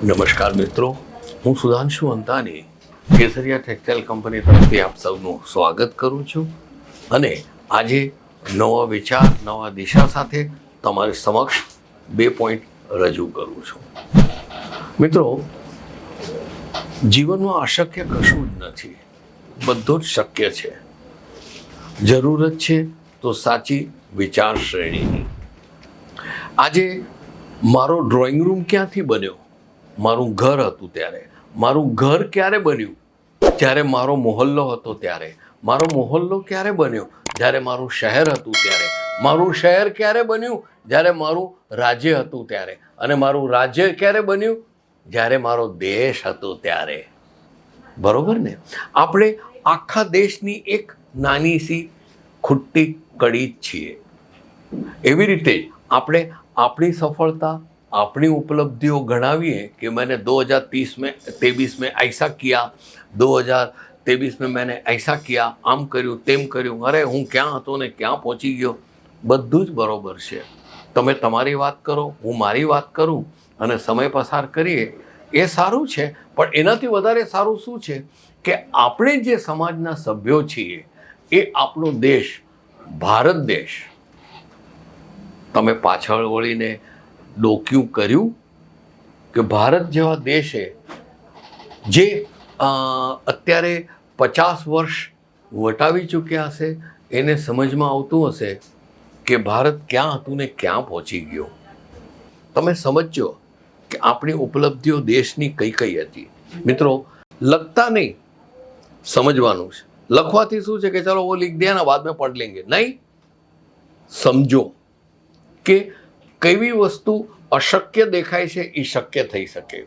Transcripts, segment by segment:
નમસ્કાર મિત્રો, હું સુધાંશુ અંતાની કેસરિયા ટેક્સટાઇલ કંપની તરફથી આપ સૌનું સ્વાગત કરું છું અને આજે નવા વિચાર, નવા દિશા સાથે તમારી સમક્ષ 2 પોઈન્ટ રજૂ કરું છું. મિત્રો, જીવનમાં અશક્ય કશું જ નથી, બધું જ શક્ય છે. જરૂરત છે તો સાચી વિચાર શ્રેણીની. આજે મારો ડ્રોઈંગ રૂમ ક્યાંથી બન્યો? મારું ઘર હતું ત્યારે. મારું ઘર ક્યારે બન્યું? જ્યારે મારો મોહલ્લો હતો ત્યારે. મારો મોહલ્લો ક્યારે બન્યો? જ્યારે મારું શહેર હતું ત્યારે. મારું શહેર ક્યારે બન્યું? જ્યારે મારું રાજ્ય હતું ત્યારે. અને મારું રાજ્ય ક્યારે બન્યું? જ્યારે મારો દેશ હતો ત્યારે. બરોબર ને? આપણે આખા દેશની એક નાની સી ખૂટતી કડી જ છીએ. એવી રીતે આપણે આપણી સફળતા, अपनी उपलब्धियों गणाविए कि मैंने 2023 में ऐसा किया, 2023 में मैंने ऐसा किया, आम કર્યું, તેમ કર્યું, અરે હું ક્યાં હતો ને ક્યાં પહોંચી ગયો. બધું જ બરોબર છે. તમે તમારી વાત કરો, હું મારી વાત કરું અને સમય પસાર કરીએ, એ સારું છે. પણ એનાથી વધારે સારું શું છે કે આપણે જે સમાજના સભ્યો છીએ, એ આપણો દેશ, ભારત દેશ, તમે પાછળ વળીને ડોક્યું કર્યું કે ભારત જેવા દેશે જે અત્યારે 50 વર્ષ વટાવી ચૂક્યા હશે, એને સમજમાં આવતું હશે કે ભારત ક્યાં હતું ને ક્યાં પહોંચી ગયો. તમે સમજજો કે આપણી ઉપલબ્ધિઓ દેશની કઈ કઈ હતી. મિત્રો, લખતા નહીં, સમજવાનું છે. લખવાથી શું છે કે ચલો વો લિખ દિયા ના બાદ મેં પઢ લેંગે. નહીં, સમજો કે કેવી વસ્તુ અશક્ય દેખાય છે એ શક્ય થઈ શકે.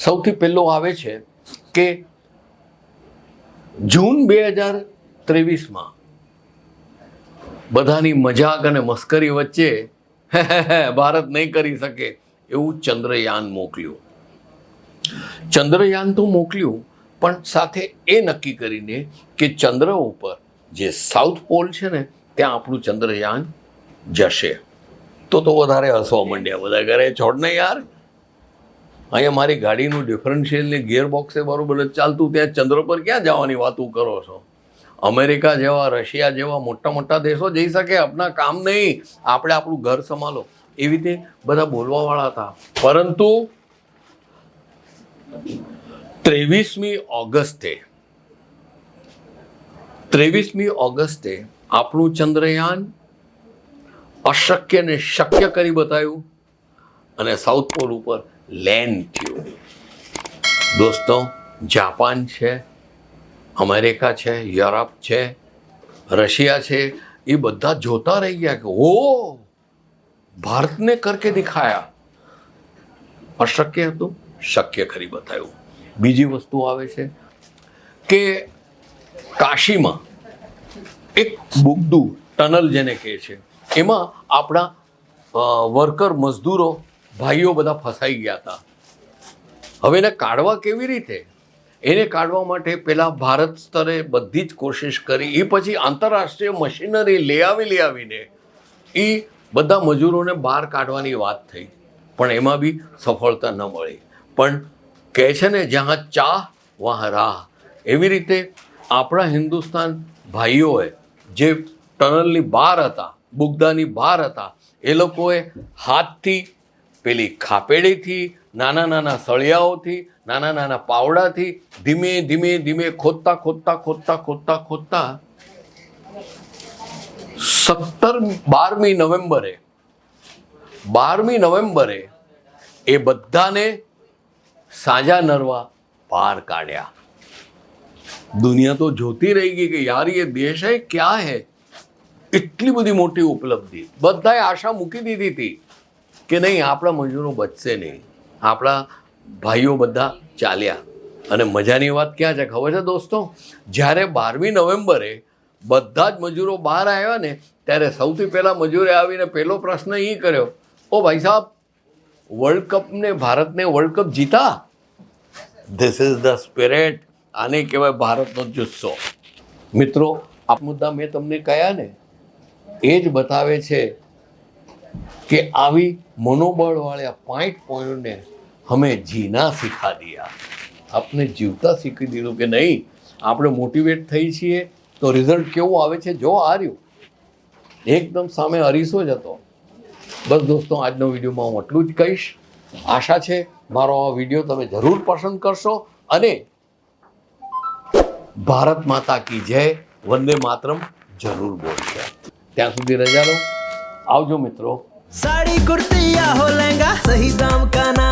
સૌથી પહેલો આવે છે કે જૂન 2023માં બધાની મજાક અને મસ્કરી વચ્ચે ભારત નહીં કરી શકે એવું ચંદ્રયાન મોકલ્યું. ચંદ્રયાન તો મોકલ્યું, પણ સાથે એ નક્કી કરીને કે ચંદ્ર ઉપર જે સાઉથ પોલ છે ને ત્યાં આપણું ચંદ્રયાન જશે. તો વધારે હસવા માંડ્યા બધા. ઘરે છોડ ને યાર, અહીંયા મારી ગાડીનું ડિફરન્શિયલ ને ગિયર બોક્સ બરોબર જ ચાલતું, ત્યાં ચંદ્ર પર ક્યાં જવાની વાતું કરો છો? અમેરિકા જેવા, રશિયા જેવા મોટા મોટા દેશો જઈ શકે, આપણા કામ નહીં, આપણે આપણું ઘર સંભાળો, એવી રીતે બધા બોલવાવાળા હતા. પરંતુ 23મી ઓગસ્ટે આપણું ચંદ્રયાન અશક્યને શક્ય કરી બતાવ્યું અને સાઉથ પોલ ઉપર લેન્ડ થયું. દોસ્તો, જાપાન છે, અમેરિકા છે, યુરોપ છે, રશિયા છે, એ બધા જોતા રહી ગયા કે ઓ ભારતને કરકે દિખાયા. અશક્ય હતું, શક્ય કરી બતાવ્યું. બીજી વસ્તુ આવે છે કે કાશીમાં એક બુગદુ ટનલ જેને કહે છે, એમાં આપણા વર્કર, મજદૂરો, ભાઈઓ બધા ફસાઈ ગયા હતા. હવે એને કાઢવા કેવી રીતે? એને કાઢવા માટે પહેલાં ભારત સ્તરે બધી જ કોશિશ કરી. એ પછી આંતરરાષ્ટ્રીય મશીનરી લઈ આવીને એ બધા મજૂરોને બહાર કાઢવાની વાત થઈ, પણ એમાં બી સફળતા ન મળી. પણ કહે છે ને, જ્યાં ચાહ વહાં રાહ. એવી રીતે આપણા હિન્દુસ્તાન ભાઈઓએ જે ટનલની બહાર હતા, બુગદાની બહાર હતા, એ લોકોએ હાથથી, પેલી ખાપેડીથી, નાના નાના સળિયાઓથી, નાના નાના પાવડાથી ધીમે ધીમે ધીમે ખોદતા 12મી નવેમ્બરે એ બધાને સાજા નરવા બહાર કાઢ્યા. દુનિયા તો જોતી રહી ગઈ કે યાર એ દેશ હૈ ક્યા હૈ. એટલી બધી મોટી ઉપલબ્ધિ. બધાએ આશા મૂકી દીધી હતી કે નહીં, આપણા મજૂરો બચશે નહીં, આપણા ભાઈઓ બધા ચાલ્યા. અને મજાની વાત ક્યાં છે ખબર છે દોસ્તો? જ્યારે 12મી નવેમ્બરે બધા જ મજૂરો બહાર આવ્યા ને, ત્યારે સૌથી પહેલાં મજૂરે આવીને પહેલો પ્રશ્ન એ કર્યો, ઓ ભાઈ સાહેબ, વર્લ્ડ કપને, ભારતને વર્લ્ડ કપ જીતા? This is the spirit. આને કહેવાય ભારતનો જુસ્સો. મિત્રો, આ મુદ્દા મેં તમને કહ્યા ને, એ જ બતાવે છે કે આવી મનોબળવાળા 5 પોઈન્ટને हमें जीना सिखा दिया. આપને જીવતા શીખી દીધું કે નહીં, આપણે મોટિવેટ થઈ છીએ તો રિઝલ્ટ કેવું આવે છે જો આ રહ્યું, એકદમ સામે અરીસો જ હતો. બસ દોસ્તો, આજનો વિડીયોમાં હું એટલું જ કહીશ. આશા છે મારો આ વિડીયો તમે જરૂર પસંદ કરશો અને ભારત માતા કી જય, વંદે માતરમ જરૂર બોલશો. ત્યાં સુધી રજા લો. આવજો મિત્રો. साड़ी कुर्ती या हो लहंगा, सही दाम का ना